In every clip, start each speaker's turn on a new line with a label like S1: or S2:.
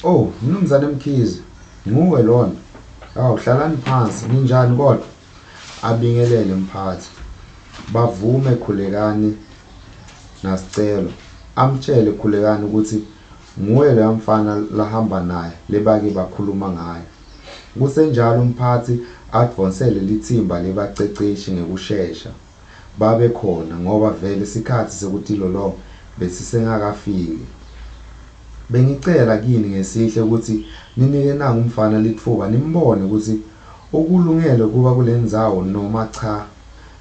S1: Oh, Mnumzane Mkhize, nguwe lona. Hawu, hlalani phansi, ninjani kodwa? Abingelele mphathi. Bavume Khulekani naSicelo. Amtshele Khulekani ukuthi nguwe lo mfana lahamba naye lebake bakhuluma ngayo. Kusenjalo umphathi advonsele lithimba lebaceceshi ngekusheshsha. Babe khona ngoba vele isikhathi sokutilolonga besisengakafiki. Bengicela kini ngesihle ukuthi ninike nanga umfana litfuba nimbone ukuthi ukulungele kuba kulendzawo noma cha,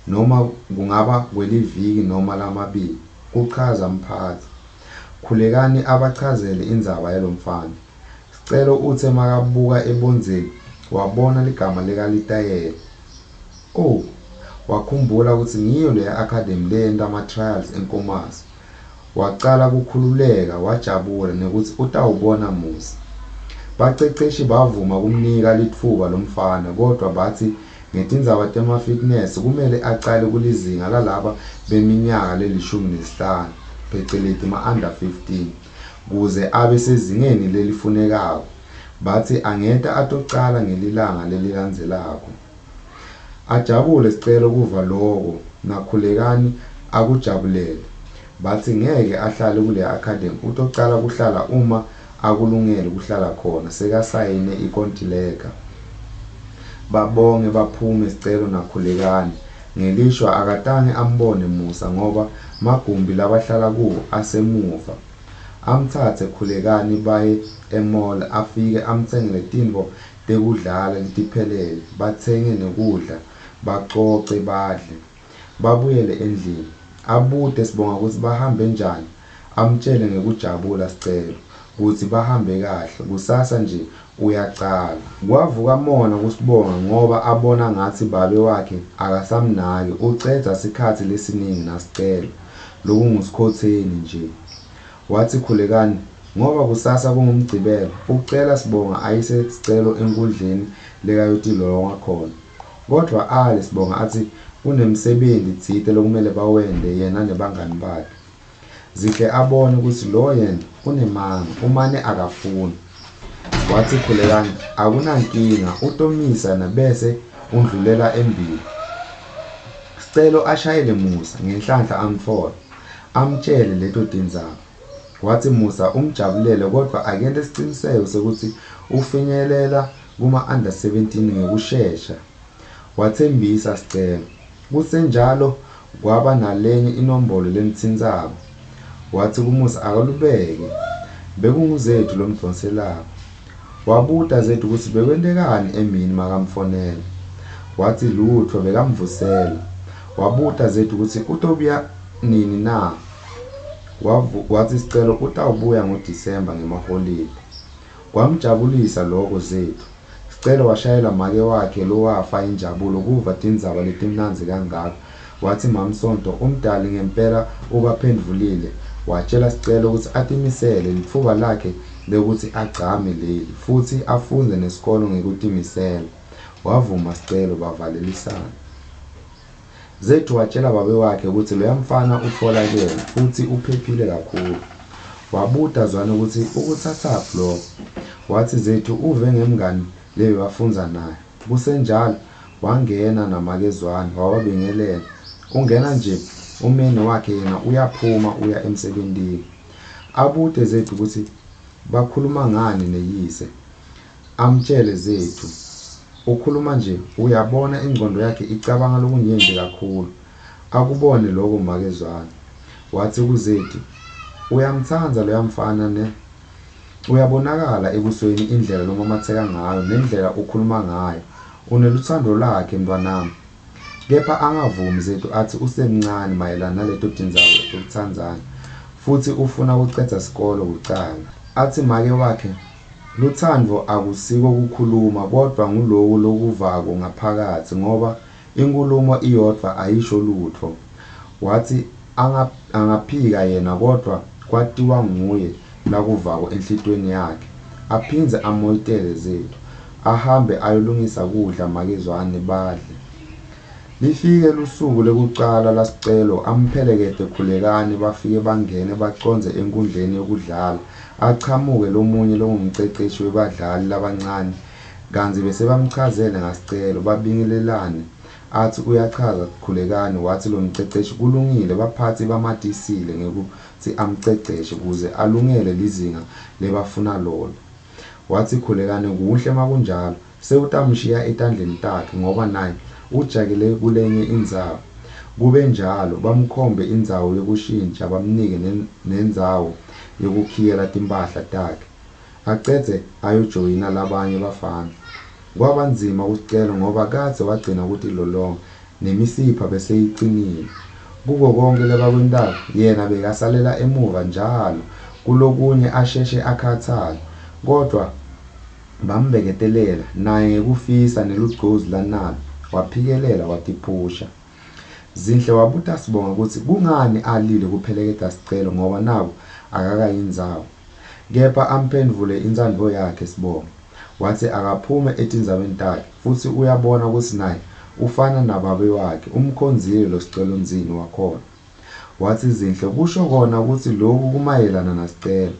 S1: noma kungaba kweliviki noma lamabili. Kuchaza mphathi. Khulekani abachazele indzaba yalomfana. Sicelo uthe makabuka ebonzeni wabona ligama likaLitayela. Oh, wakhumbula ukuthi ngiyo leya academy leyenta ama-trials enkomazi. Wacala kukhululeka wajabula nekuthi utawubona musa. Baceceshi bavuma kumnika litfuba lomfana kodwa bathi ngetindzaba tema-fitness kumele acale kulizinga lalaba beminyaka le15 pheceleti ma-under 15 kuze abe sezingeni lelifunekako. Bathi angenta atocala ngelilanga lelilandzelako. Ajabule Sicelo kuva loko naKhulekani akujabulele. Bathi ngeke ahlale kule academy, utocala kuhlala uma akulungele kuhlala khona sekasayine ikontileka. Babonge baphume Sicelo naKhulekani. Ngelishwa akatange ambone musa ngoba magumbi labahlala kuwo asemuva. Amthathe Khulekani baye emall afike amtsengele tintfo tekudlala letiphelele. Batsenge nekudla, bacoce badle, babuyele endlini. Abude Sibonga ukuthi bahambe njani. Amtshele ngekujabula Sicelo ukuthi bahambe kahle, kusasa nje uyacala. Kwavuka mona kuSibonga ngoba abona ngathi babe wakhe akasamnaki, ucedza sikhatsi lesiningi naSicelo lokungusikhotseni nje. Wathi Khulekani ngoba kusasa kungumgcibelo ucela Sibonga ayise Sicelo enkundleni lekayotilolonga khona. Kodwa ale Sibonga athi kunemsebenzi tsite lokumele bawende yena nebangani bakhe. Zihle abone ukuthi lo yena unemanga umane akafuni. Wathi Khulekani akunankinga utomisa bese undlulela embili. Sicelo ashayele musa ngenhlanhla amfole amtshele leto tindzaba. Wathi musa umjabulele kodwa akente siciniseko sekuthi ufinyelela kuma-under 17 ngekusheshsha. Wathembisa Sicelo. Kusenjalo kwaba nalenye inombolo lemtsintsako. Wathi kumusa akalubeke, bekunguZethu lomdonselako. Wabuta Zethu ukuthi bekwentekani emini makamfonela. Wathi lutho bekamvusela. Wabuta Zethu ukuthi utobuya nini na. Wathi Sicelo utawubuya ngoDisemba ngemaholide. Kwamjabulisa lokho Zethu. Sicelo washayela make wakhe lowafa injabulo kuva tindzaba letimnandzi kangaka. Wathi Mamsonto umdali ngempela ubaphendvulile. Watshela Sicelo ukuthi atimisele litfuba lakhe lekuthi agcame leli futhi afunde nesikolo ngekutimisela. Wavuma Sicelo bavalelisana. Zethu watshela babe wakhe ukuthi loya mfana utfolakele futhi uphephile kakhulu. Wabuta zwana ukuthi ukuthathaphi lokho. Wathi Zethu uve ngemngani leyo wafunza naye. Kusenjalo wangena namakezwana wawabingelela. Ungena nje umene wakhe yena uyaphuma uya emsebentini. Abude Zethu ukuthi bakhuluma ngani neyise. Amtshele Zethu ukhuluma nje uyabona ingqondo yakhe icabanga lokunyenti kakhulu. Akubone lokho makezwana. Wathi kuZethu uyamtsanza loya mfana ne. Uyabonakala ebusweni indlela lomamatheka ngayo nendlela ukhuluma ngayo. Uneluthando lakhe mntwanami. Kepha angavumi Zethu athi usemncane mayelana naleto tindzaba tokutsandzana futhi ufuna kucedza isikolo kucala. Athi make wakhe luthando akusiko kukhuluma kodwa nguloku lokuvako ngaphakathi ngoba inkulumo iyodwa ayisho lutho. Wathi angaphika yena kodwa kwatiwa nguye lakuvako enhlitweni yakhe. Aphindze amoyitele Zethu ahambe ayolungisa kudla makezwane badle. Lifike lusuku lekucala laSicelo amphelekete Khulekani bafike bangene baconze enkundleni yokudlala Aqhamuke lomunye longumceceshi webadlali labancane kanzi bese bamchazele ngasicelo babingelelane athi uyachaza Khulekani wathi lo mceceshi kulungile baphathi bamatisile ngekuthi amceceshe kuze alungele lizinga lebafuna lolo. Wathi Khulekani kuhle makunjalo sewutamshiya etandleni takhe ngoba naye ujakele kulenye indzawo. Kube njalo bamkhombe indzawo yokushintsha bamnike nendzawo yokukhiyela timpahla takhe acedze ayojoyina labanye bafana. Kwaba nzima kusicelo ngoba kadze wagcina kutilolonga nemisipha bese iqinile. Kuko konke lebakwentako yena bekasalela emuva njalo kulokunye asheshe akhathale kodwa bambeketelela naye ngekufisa nelugcozi lanalo waphikelela watiphusha. Zinhle wabuta Sibonga ukuthi kungani alile kupheleketa sicelo ngoba nabo akakayindzawo. Kepha amphendvule intsandvo yakhe Sibonga. Wathi akaphume etindzabeni takhe futhi uyabona ukuthi naye ufana nababe wakhe umkhonzile lo sicelo nzini wakhona. Wathi Zinhle kusho kona ukuthi lokhu kumayelana nasicelo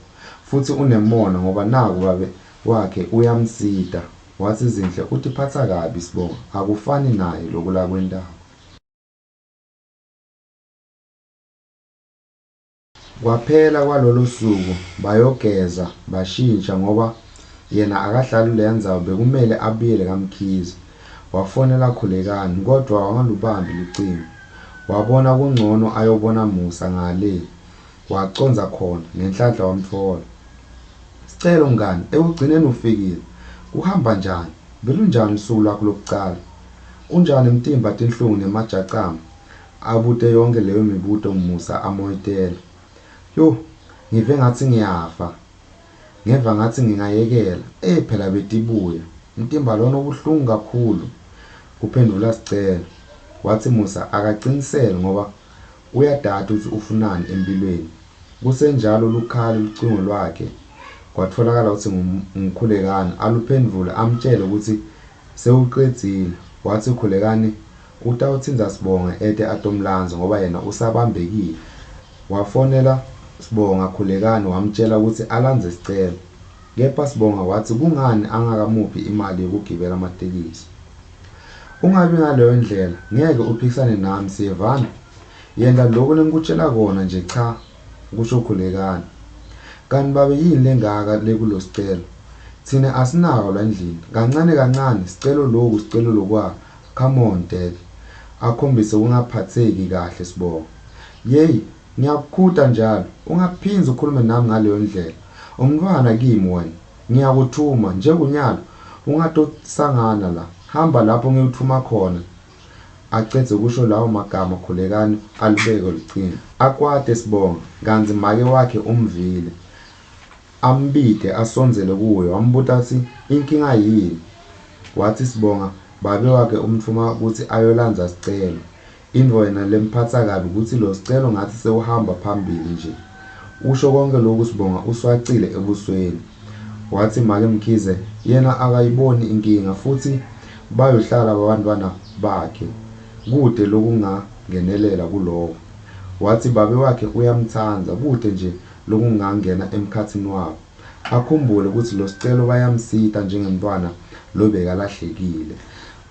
S1: futhi unemona ngoba naku babe wakhe uyamsita. Wathi Zinhle utiphatsa kabi Sibonga akufani naye lokhu lakwentako. Kwaphela kwalolo suku bayogeza bashintsha ngoba yena akahlali leya ndzawo bekumele abuyele kaMkhize. Wafonela Khulekani kodwa wangalubambi lucingo. Wabona kungcono ayobona Musa ngale. Waconza khona ngenhlanhla wamtfola. Sicelo mngani ekugcineni ufikile. Kuhamba njani? Belunjani usuku lwakho lokucala? Unjani emtimba tinhlungu nemajacama? Abute yonke leyo mibuto Musa amoyitela. Yo, ngive ngathi ngiyafa. Ngeva ngathi ngingayekela. Phela betibuya. Umtimba lona ubuhlungu kakhulu. Kuphendula Sicelo. Wathi Musa akacinisele ngoba uyadada ukuthi ufunani empilweni. Kusenjalo lukhala lucingo lwakhe. Kwatfolakala ukuthi nguKhulekani aluphendvule amtshele ukuthi sewuqedzile. Wathi Khulekani utawutsinza Sibonga ete atomlanza ngoba yena usabambekile. Wafonela Sibonga Khulekani wamtshela ukuthi alandze sicelo. Kepha Sibonga wathi kungani angakamuphi imali yokugibela amatekisi. Ungabi ngaleyo ndlela ngeke uphikisane nami siyevana. Yenda lokho lengikutshela kona nje cha kusho Khulekani. Kanti babe yini lengaka lekulo sicelo? Thina asinako la endlini. Kancane kancane sicelo lokhu sicelo lokwa. Come on dad. Akhombise ungaphatheki kahle Sibonga. Yey ngiyakukhuta njalo ungaphinza ukhulume nami ngaleyo ndlela. Umntwana kimi wena ngiyakuthuma njengunyalo ungatosangana la. Hamba lapho ngiyuthuma khona. Acedze kusho lawo magama Khulekani alubeke lucingo. Akwade Sibonga kanzi make wakhe umvile. Ambide asonzele kuye wambuta ukuthi inkinga yini. Wathi Sibonga babe wakhe umthuma ukuthi ayolandza sicelo. Indvo yena lemphatsa kabi ukuthi lo sicelo ngathi sewuhamba phambili nje. Usho konke lokhu Sibonga uswacile ebusweni. Wathi make Mkhize yena akayiboni inkinga futhi bayohlala abantwana bakhe kude lokungangenelela kulowo. Wathi babe wakhe uyamthandza kude nje lokungangena emkhathini wabo. Akhumbule ukuthi lo sicelo bayamsita njengemntwana lobekalahlekile.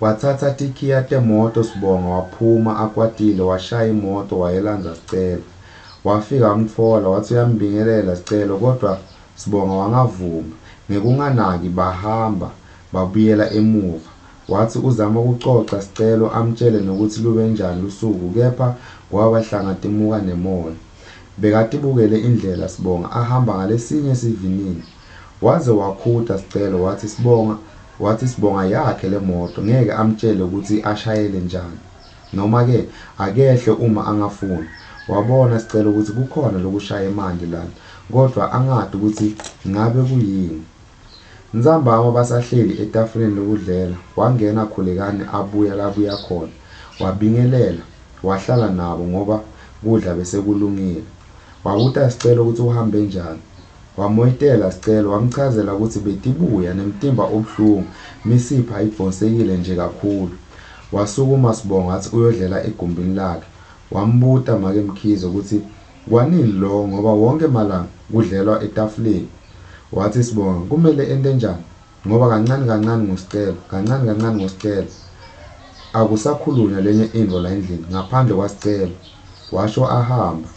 S1: Wathatha tikhiya temoto Sibonga waphuma akwatile washaya imoto wayelandza sicelo. Wafika wamtfola wathi uyambingelela sicelo kodwa Sibonga wangavuma. Ngekunganaki bahamba babuyela emuva. Wathi uzama ukucoca sicelo amtshele nokuthi lube njani usuku kepha kwabahlanga timuka nemona. Bekatibukele indlela Sibonga ahamba ngalesinye sivinini. Waze wakhuta sicelo wathi Sibonga yakhe le moto ngeke amtshele ukuthi ashayele njani. Noma ke akehle uma angafuni. Wabona sicelo ukuthi kukhona lokushaya imandi lana kodwa angadi ukuthi ngabe kuyini. Nzambama basahleli etafuleni lokudlela wangena Khulekani abuya labuya khona. Wabingelela wahlala nabo ngoba kudla bese kulungile. Wabuta sicelo ukuthi uhambe njani. Wamoyitela sicelo wamchazela ukuthi betibuya nemtimba obuhlungu misipha ibhonsekile nje kakhulu. Wasukuma Sibonga athi uyodlela egumbini lakhe. Wambuta make Mkhize ukuthi kwanini lo ngoba wonke malanga kudlelwa etafuleni. Wathi Sibonga, kumele ente njani? Ngoba kancane kancane ngosicelo akusakhulunywa lenye into la endlini ngaphandle kwaSicelo. Washo ahamba.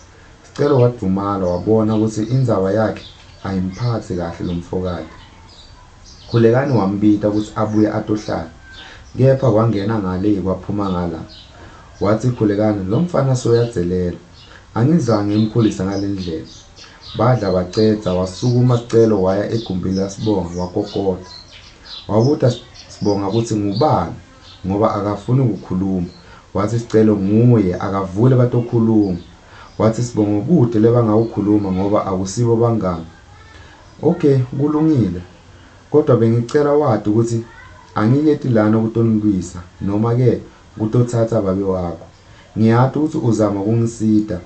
S1: Sicelo wadumala wabona ukuthi indzaba yakhe ayimphathi kahle lo mfokati. Khulekani wambita ukuthi abuye atohlala, kepha kwangena ngale kwaphuma ngala. Wathi Khulekani, lo mfana soyadzelela, angizange ngimkhulisa ngalendlela. Badla bacedza, wasukuma Sicelo waya egumbini laSibonga wakokota. Wabuta Sibonga ukuthi ngubani ngoba akafuni ukukhuluma. Wathi Sicelo nguye, akavule batokhuluma. Wathi Sibonga, kude lebangawukhuluma ngoba akusibo bangani. Okay, kulungile. Kodwa bengicela wathi ukuthi angiyeti lana ukutonilwisa noma ke kutothatha babe wakho. Ngiyati ukuthi uzama ukungisida.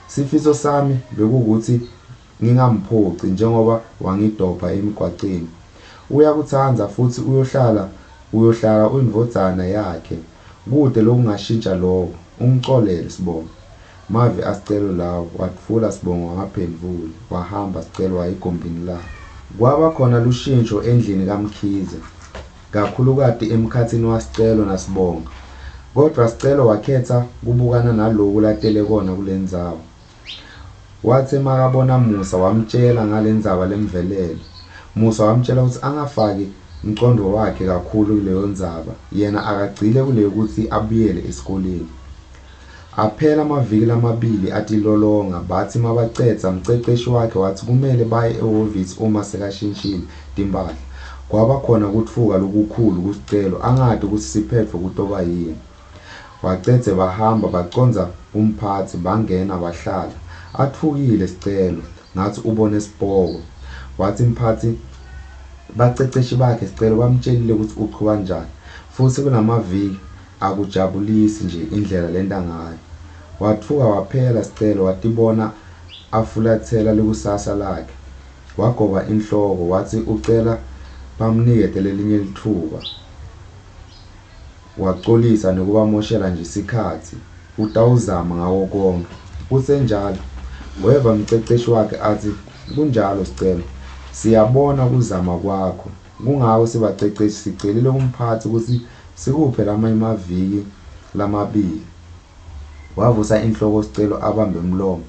S1: Sifiso sami bekukuthi ngingamphoci njengoba wangidopha emigwaqeni. Uyakuthanda futhi uyohlala uyindvodzana yakhe. Kude lokungashintsha lokho, umcolele Sibonga. Mave aSicelo lawo, watfula Sibonga wangaphendvuli, wahamba Sicelo waya egumbini lakhe. Kwaba khona lushintsho endlini kaMkhize, kakhulukati emkhatsini waSicelo naSibonga. Kodwa Sicelo wakhetha kubukana naloku latele kona kulendzawo. Wathi makabona Musa wamtshela ngalendzaba lemvelele. Musa wamtshela ukuthi angafaki umcondo wakhe kakhulu kuleyo ndzaba, yena akagcile kule ukuthi abuyele esikoleni. Aphela amaviki lamabili atilolonga, bathi mabacedza umceceshi wakhe wathi kumele baye ehhovisi uma sekashintshile timpahla. Kwaba khona kutfuka lokukhulu kuSicelo, angati ukuthi siphetfwe kutoba yini. Wacedze bahamba bacondza umphathi, bangena bahlala. Athukile Sicelo ngathi ubone sibhoko. Wathi mphathi baceceshi bakhe Sicelo bamtshelile ukuthi uchuba njani, futhi kunamaviki akujabulisi nje indlela lenta ngayo. Wathuka waphela Sicelo watibona afulathela likusasa lakhe. Wagoba inhloko wathi ucela bamnikete lelinye lithuba. Wacolisa nekubamoshela nje isikhathi, utawuzama ngawo konke. Kusenjalo weva umceceshi wakhe athi, kunjalo Sicelo, siyabona kuzama kwakho. Kungako sibaceceshi sicelile kumphathi ukuthi sikuphe lamanye amaviki lamabili. Wavusa inhloko Sicelo abambe umlomo.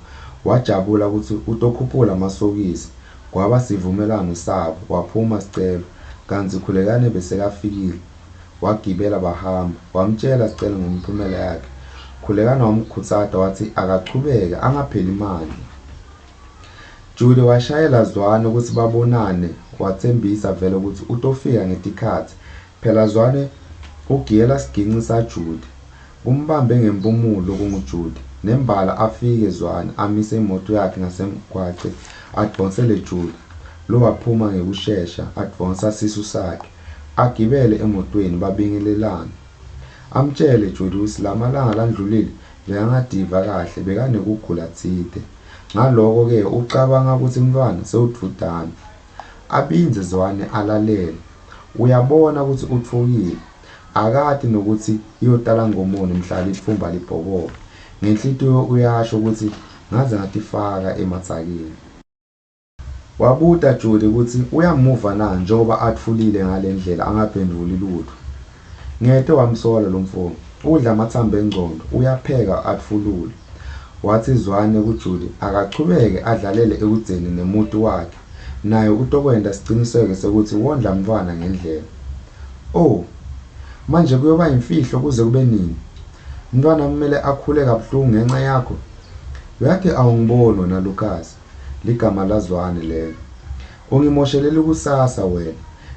S1: Wajabula ukuthi utokhuphula amasokisi. Kwaba sivumelano sabo, waphuma Sicelo. Kanti Khulekani besekafikile. Wagibela bahamba. Wamtshela Sicelo ngemiphumela yakhe. Khulekani wamkhutsata wathi akachubeke angapheli imali. Judy washayela Zwane ukuthi babonane, wathembisa vele ukuthi utofika ngetikhathi. Phela Zwane ugiyela siginci saJudy. Umbambe ngempumulo kunguJudy. Nembala afike Zwane amise imoto yakhe ngasemgwaqe advonsele Judy. Lo waphuma ngekushesha advonsa sisu sakhe. Agibele emotweni babingelelana. Amtshele Judy ukuthi lamalanga landlulile bekangadiva kahle, bekanekugula tsite. Ngaloko ke ucabanga ukuthi umntwana sewudvudana. Abinze Zwane alalele. Uyabona ukuthi uthukile. Akati nokuthi iyotala ngomoni mhlala ithumba libhokoka. Ngenhlitiyo uyasho ukuthi ngaze ngatifaka ematsakeni. Wabuta Judy ukuthi uyamuva na njengoba atfulile ngalendlela angaphenduli lutho. Ngete wamsola lo mfo. Udla amathambo engcondo, uyapheka atfulule. Wathi Zwane kuJudy akachubeke adlalele ekudzeni nemuntu wakhe. Naye utokwenda siciniseke sokuthi wondla mntwana ngendlela. Oh, manje kuyoba imfihlo kuze kube nini? Mntwana kumele akhule kabuhlungu ngenxa yakho. Uyakhe awungiboni wena Lucas, ligama laZwane lelo. Ungimoshelela kusasa wena.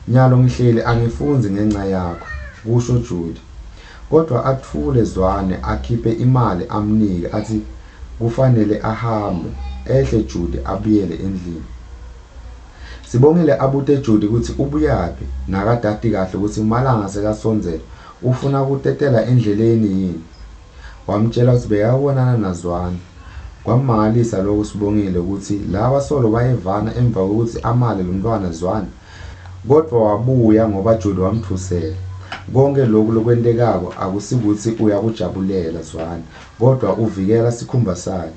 S1: Nyalo ngihleli angifunzi ngenxa yakho, kusho Judy. Kodwa atfule Zwane akhiphe imali amnike athi kufanele ahambe. Ehle Judy abuyele endlini. Sibongile abute Judy ukuthi ubuyaphi, nakadati kahle ukuthi malanga sekasonzela ufuna kutetela endleleni yini. Wamtshela ukuthi bekabonana naZwane. Kwamangalisa lokho Sibongile ukuthi laba solo bayevana emva kokuthi amale lo mntwana Zwane. Kodwa wabuya ngoba Judy wamthusela. Konke lokhu lokwentekako akusikuthi uyakujabulela Zwane, kodwa uvikela sikhumba sakhe.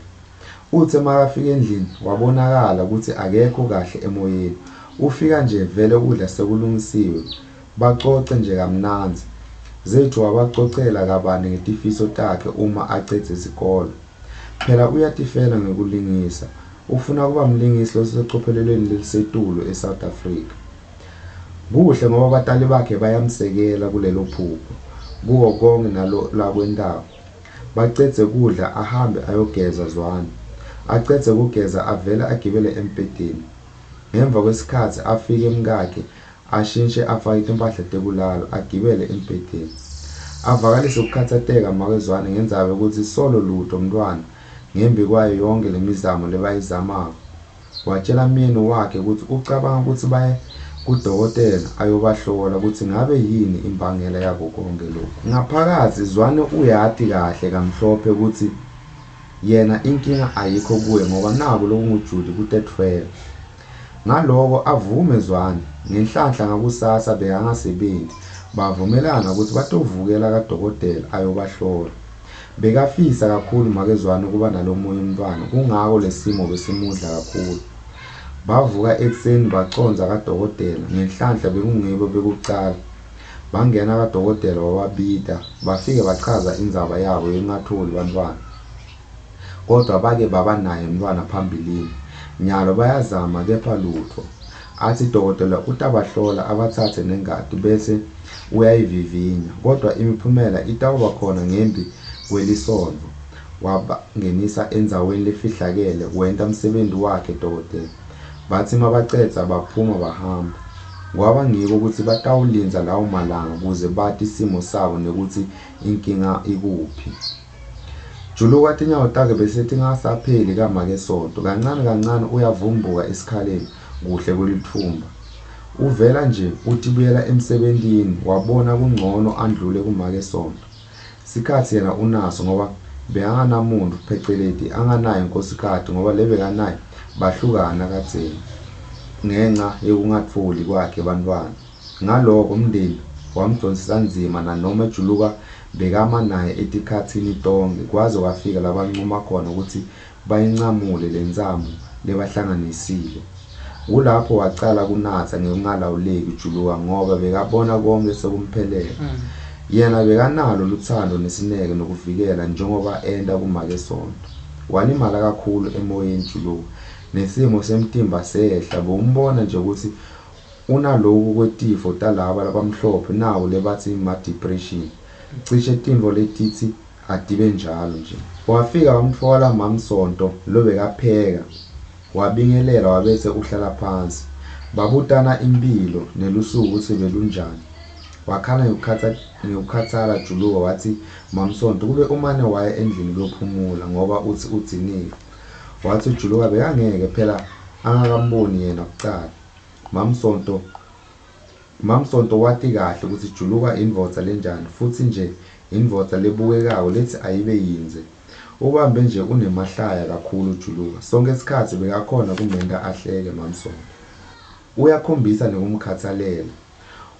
S1: Uthe makafika endlini wabonakala ukuthi akekho kahle emoyeni. Ufika nje vele ukudla sekulungisiwe, baxoxe nje kamnanzi. Zethu wabacocela kabani ngetifiso takhe uma acedze isikole. Phela uyatifela ngekulingisa, ufuna kuba mlingisi losecophelelweni lelisetulu eSouth Africa. Kuhle ngoba abatali bakhe bayamsekela kulelo phupho, kuwo konke nalo lakwendawo. Bacedze kudla ahambe ayogeza Zwane. Acedze kugeza avele agibele empedeni. Ngemva kwesikhathi afike emkakhe, ashintshe afake impahla tekulala, agibele empedeni. Avakalise ukukhathazeka makezwane ngendzaba ukuthi solo lutho mntwana ngembi kwayo yonke lemizamo lebayizamako. Watshela myeni wakhe ukuthi ucabanga ukuthi baye kudokotela ayobahlola ukuthi ngabe yini imbangela yabo konke lokhu. Ngaphakathi Zwane uyati kahle kamhlophe ukuthi yena inkinga ayikho kuye ngoba naku lokunguJudy kutetfwele. Ngaloko avume Zwane, ngenhlanhla ngakusasa bekangasebenzi, bavumelana ukuthi batovukela kadokotela ayobahlola. Bekafisa kakhulu makezwane kuba nalomunye umntwana, kungako lesimo besimudla kakhulu. Bavuka ekseni baconza kadokotela, ngenhlanhla bekungibo bekucala. Bangena kadokotela wababita, bafike bachaza indzaba yabo yengatholi bantwana. Kodwa bake baba naye umntwana phambilini. Nyalo bayazama kepha lutho. Athi dokotela utabahlola abathathe nengadi bese uyayivivinya, kodwa imiphumela itawuba khona ngembi kwelisontho. Wabangenisa endzaweni lefihlakele, wenta umsebenzi wakhe dokotela. Bathi mabacedza baphuma bahamba. Kwaba ngiko ukuthi batawulinza lawo malanga kuze bati isimo sabo nekuthi inkinga ikuphi. Juluka tinyawo takhe bese tingasapheli kamakesonto. Kancane kancane uyavumbuka esikhaleni kuhle kulithumba. Uvela nje utibuyela emsebentini, wabona kungcono andlule kumakesonto. Sikhathi yena unaso ngoba bekanganamuntu pheceleti anganaye inkosikazi ngoba lebekanaye bahlukana kadzeni ngenxa yokungatfoli kwakhe bantwana. Ngaloko umndeni wamdonsisa nzima nanoma Juluka bekama naye etikhatsini tonke kwaze kwafika labancuma khona ukuthi bayincamule lenzamo lebahlanganisile. Kulapho wacala kunatsa ngekungalawuleki Juluka ngoba bekabona konke sekumphelela. Yena bekanalo luthando nesineke nokuvikela njengoba enda kumakesonto. Walimala kakhulu emoyeni Juluka, nesimo semtimba sehla, bewumbona nje ukuthi unaloku kwetifo talaba labamhlophe nawo lebathi ma-depression. Cishe tintfo letithi adibe njalo nje. Wafika wamtfola Mamsonto lobekapheka, wabingelela wabese uhlala phansi. Babutana impilo nelusuku ukuthi belunjani. Wakhala ngekukhatsala Juluka wathi Mamsonto kube umane waye endlini kuyophumula ngoba uthi udzinile. Wathi Juluka bekangeke phela angakamboni yena kucala. Mamsonto wati kahle ukuthi Juluka indvodza lenjani futhi nje indvodza lebukekayo lethi ayibe yinze. Ubambe nje unemahlaya kakhulu Juluka. Sonke isikhathi bekakhona kumenta ahleke Mamsonto. Uyakhombisa nekumkhathalela.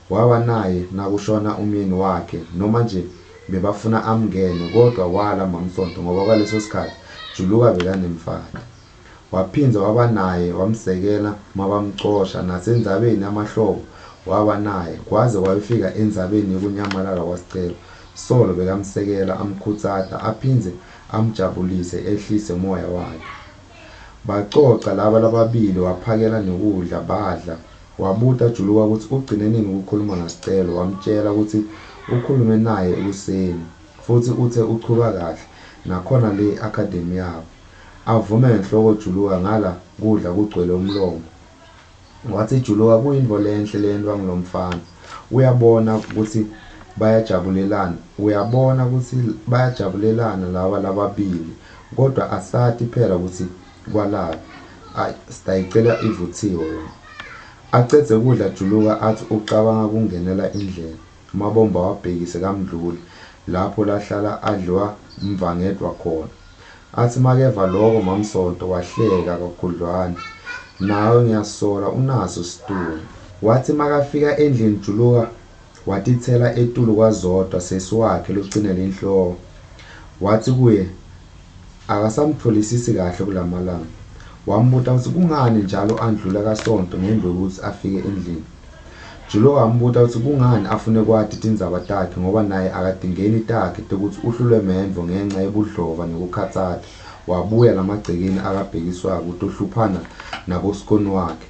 S1: Waba naye nakushona umyeni wakhe noma nje bebafuna amngene kodwa wala Mamsonto ngoba kwaleso sikhathi Juluka bekanemfati. Waphinza waba naye wamsekela mabamcosha nasendzabeni amahlobo waba naye kwaze wayefika endzabeni yokunyamalala kwasicelo. Solo bekamsekela amkhutsata aphinze amjabulise ehlise moya wakhe. Bacoca laba lababili waphakela nekudla badla. Wabuta Juluka ukuthi ugcine nini ukukhuluma ngasicelo, wamtshela ukuthi ukhulume naye ekuseni futhi uthe uchuba kahle nakhona le academy yabo. Avume ngenhloko Juluka ngala kudla kugcwele umlomo. Wathi Juluka kuyintfo lenhle lentwa ngilomfana. Uyabona ukuthi bayajabulelana laba lababili kodwa asati phela ukuthi kwalaphi. Sitayicela ivuthiwe yona. Acedze kudla Juluka athi ucabanga kungenela indlela. Mabomba wabhekise kamdluli lapho lahlala adliwa mvangedwa khona. Athi makeva loko Mamsonto wahleka kakhudlwana. Nawe ngiyasola unaso situlo. Wathi makafika endlini Juluka watithela etulu kwaZodwa sesi wakhe locinela inhloko. Wathi kuye akasamtholisisi kahle kulamalanga. Wambuta ukuthi kungani njalo andlula kaSonto ngemva kokuthi afike endlini. Julo wambuta ukuthi kungani afune kwati tindzaba takhe ngoba naye akadingeni takhe ukuthi uhlulwe mendvo ngenxa yebudlova nekukhatsata. Wabuya lamagcekeni akabhekiswa ukuthi uhluphana nabosikoni wakhe.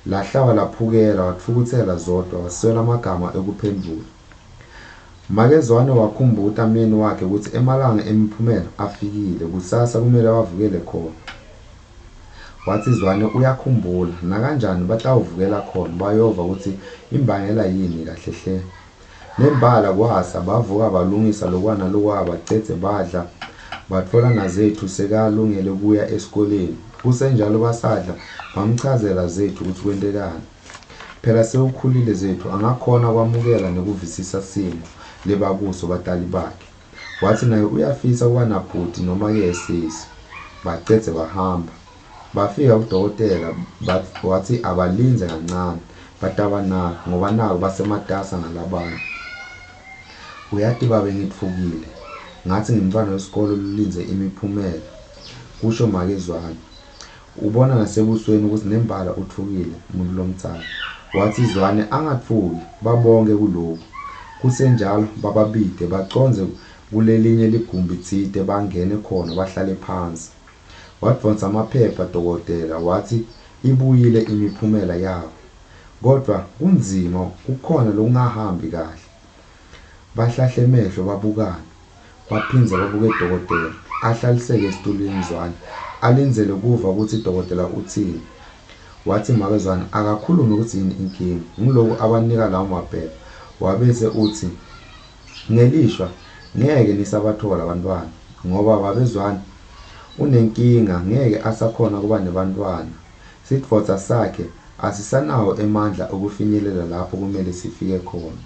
S1: Lahlaba laphukela watfukuthela zodwa waswela amagama ekuphendvula. Makezwane wakhumbula utamyeni wakhe ukuthi emalanga emiphumela afikile kusasa kumele bavukele khona. Wathi Zwane uyakhumbula nakanjani batawuvukela khona bayova ukuthi imbangela yini kahle hle. Nembala kwasa bavuka balungisa lokwana lokwaba cece badla batfola naZethu sekalungele kuya esikoleni. Kusenjalo basadla bamchazela Zethu ukuthi kwentekani. Phela sewukhulile Zethu angakhona kwamukela nekuvisisa simo lebakuso batali bakhe. Wathi naye uyafisa kuba nabhuti noma ke sisi. Bacece bahamba. Bafika udokotela wathi abalinze kancane batabanaka ngoba nako basematasa ngalabanye. Uyathi babe ngitfukile ngathi ngimntwana wesikole lulinze imiphumela kusho Makezwane. Ubona nasebusweni ukuthi nembala uthukile umuntu lomtsala. Wathi Zwane angatfuki babonke kulokhu. Kusenjalo bababide baconze kulelinye ligumbi tsite bangene khona bahlale phansi. Wadvonsa amaphepha dokotela wathi ibuyile imiphumela yabo. Kodwa kunzima kukhona lokungahambi kahle. Bahlahle emehlo babukana. Baphindza babuke dokotela. Ahlaliseke esitulweni Zwane. Alindzele kuva ukuthi dokotela uthini. Wathi Makezwane akakhulume ukuthi yini inkinga. Ngiloko abanika lawo maphepha. Wabese uthi ngelishwa ngeke nisabathola abantwana ngoba babezwana unenkinga ngeke asakhona kuba nebantwana. Sidvodza sakhe asisanawo emandla okufinyelela lapho kumele sifike khona.